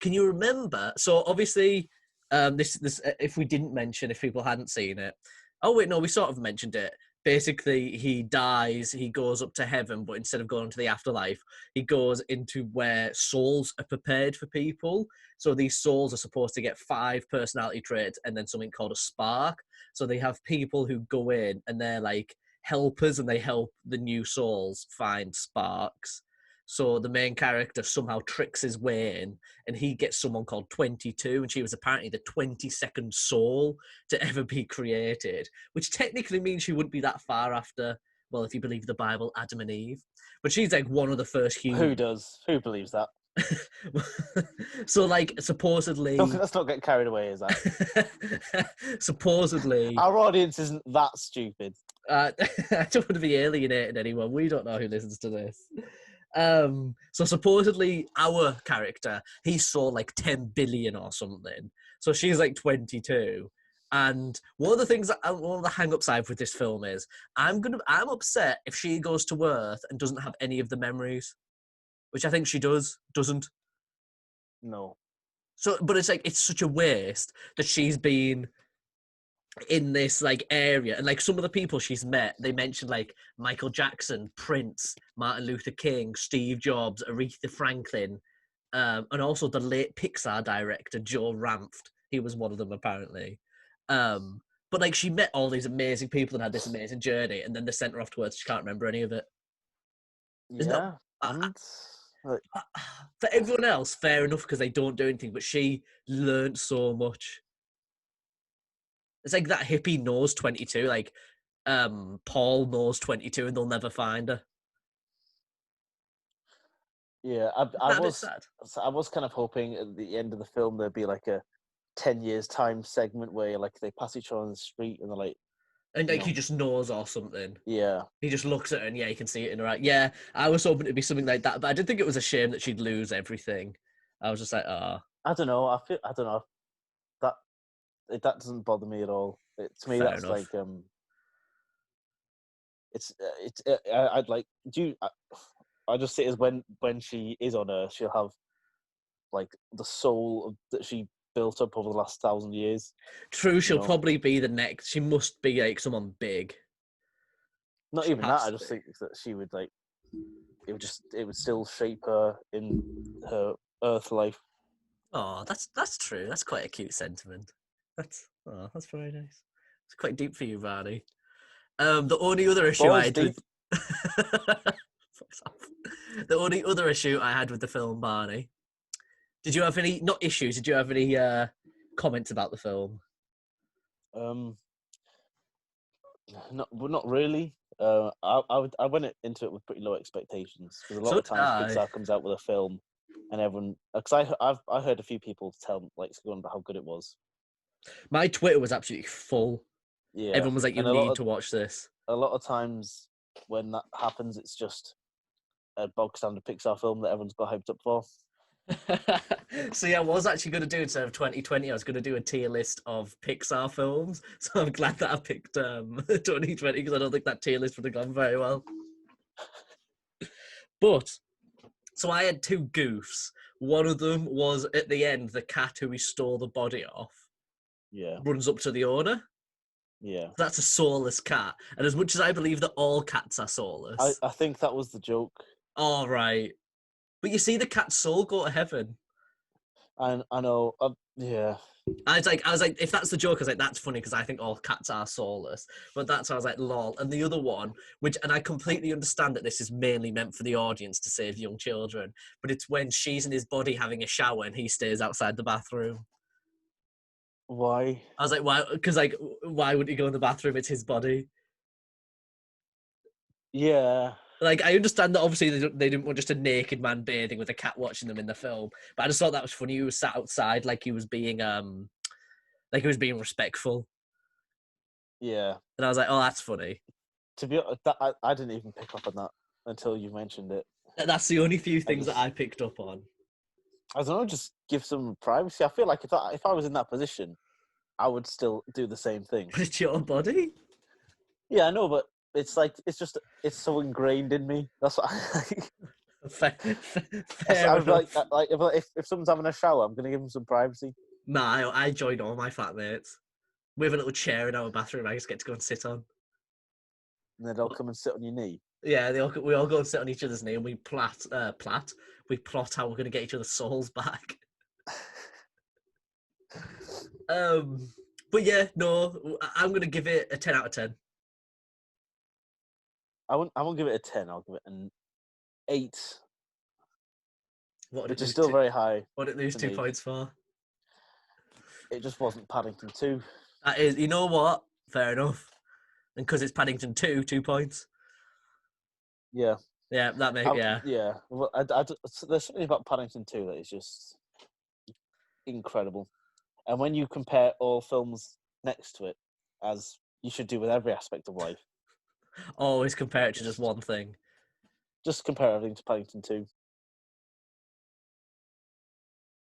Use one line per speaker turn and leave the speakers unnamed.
can you remember? So obviously, this if we didn't mention, if people hadn't seen it, oh wait, no, we sort of mentioned it. Basically, he dies, he goes up to heaven, but instead of going to the afterlife, he goes into where souls are prepared for people. So these souls are supposed to get 5 personality traits and then something called a spark. So they have people who go in and they're like helpers and they help the new souls find sparks. So the main character somehow tricks his way in and he gets someone called 22, and she was apparently the 22nd soul to ever be created, which technically means she wouldn't be that far after, well, if you believe the Bible, Adam and Eve. But she's like one of the first humans.
Who does? Who believes that?
So, like, supposedly...
Let's not get carried away, is that?
Supposedly...
Our audience isn't that stupid.
I don't want to be alienating anyone. We don't know who listens to this. So supposedly our character, he saw like 10 billion or something. So she's like 22. And one of the things, one of the hang-ups I have with this film is, I'm upset if she goes to Earth and doesn't have any of the memories, which I think she doesn't.
No.
So, but it's like, it's such a waste that she's been in this like area, and like some of the people she's met, they mentioned like Michael Jackson, Prince, Martin Luther King, Steve Jobs, Aretha Franklin, and also the late Pixar director Joe Ranft. He was one of them apparently. But like she met all these amazing people and had this amazing journey, and then they sent her off to Earth. She can't remember any of it.
Yeah,
For everyone else, fair enough because they don't do anything, but she learned so much. It's like that hippie knows 22, like Paul knows 22 and they'll never find her.
Yeah, I was kind of hoping at the end of the film there'd be like a 10 years time segment where like they pass each other on the street and they're like,
and like he just knows or something.
Yeah.
He just looks at her and yeah, he can see it in her eye. Yeah, I was hoping it'd be something like that, but I did think it was a shame that she'd lose everything. I was just like,
I don't know. I don't know. That doesn't bother me at all. To me, that's enough. Like I'd like I just see it as when she is on Earth, she'll have like the soul that she built up over the last 1,000 years.
True, she'll probably be the next. She must be like someone big.
Not even that. I just think that she would like. It would still shape her in her Earth life.
Oh, that's true. That's quite a cute sentiment. That's very nice. It's quite deep for you, Barney. The only other issue I had with the only other issue I had with the film, Barney. Did you have any not issues? Did you have any comments about the film?
Not really. I went into it with pretty low expectations because a lot of times Pixar comes out with a film and everyone, because I heard a few people going about how good it was.
My Twitter was absolutely full.
Yeah,
everyone was like, "You need to watch this."
A lot of times when that happens, it's just a bog standard Pixar film that everyone's got hyped up for.
So yeah, I was actually going to do, instead of 2020, I was going to do a tier list of Pixar films. So I'm glad that I picked 2020 because I don't think that tier list would have gone very well. But so I had 2 goofs. One of them was at the end, the cat who we stole the body off.
Yeah,
runs up to the owner.
Yeah,
that's a soulless cat. And as much as I believe that all cats are soulless,
I think that was the joke.
All right. But you see the cat's soul go to heaven.
I know. Yeah.
I was like, if that's the joke, I was like, that's funny because I think all cats are soulless. But that's why I was like, lol. And the other one, and I completely understand that this is mainly meant for the audience to save young children, but it's when she's in his body having a shower and he stays outside the bathroom.
Why?
I was like, why? Because like, why would he go in the bathroom? It's his body.
Yeah.
Like, I understand that obviously they didn't want just a naked man bathing with a cat watching them in the film, but I just thought that was funny. He was sat outside like he was being respectful.
Yeah.
And I was like, oh, that's funny.
To be honest, I didn't even pick up on that until you mentioned it.
That's the only few things that I picked up on.
I don't know, just give some privacy. I feel like if I was in that position, I would still do the same thing.
But it's your body?
Yeah, I know, but it's like, it's so ingrained in me. That's what
Fair
I'm
enough.
like if someone's having a shower, I'm gonna give them some privacy.
Nah, I joined all my flatmates. We have a little chair in our bathroom I just get to go and sit on.
And then they'll come and sit on your knee.
Yeah, we all go and sit on each other's knee and we we plot how we're going to get each other's souls back. But yeah, no, I'm going to give it a 10 out of 10.
I won't give it a 10. I'll give it an 8,
What did
which
it
is
lose
still
two?
very high
What did it lose
to
2
me.
points for?
It just wasn't Paddington 2.
That is, you know what? Fair enough. And because it's Paddington 2, 2 points.
Yeah.
Yeah, that makes yeah.
Yeah. Well, there's something about Paddington 2 that is just incredible. And when you compare all films next to it, as you should do with every aspect of life,
Always compare it to just one thing.
just compare everything to Paddington 2.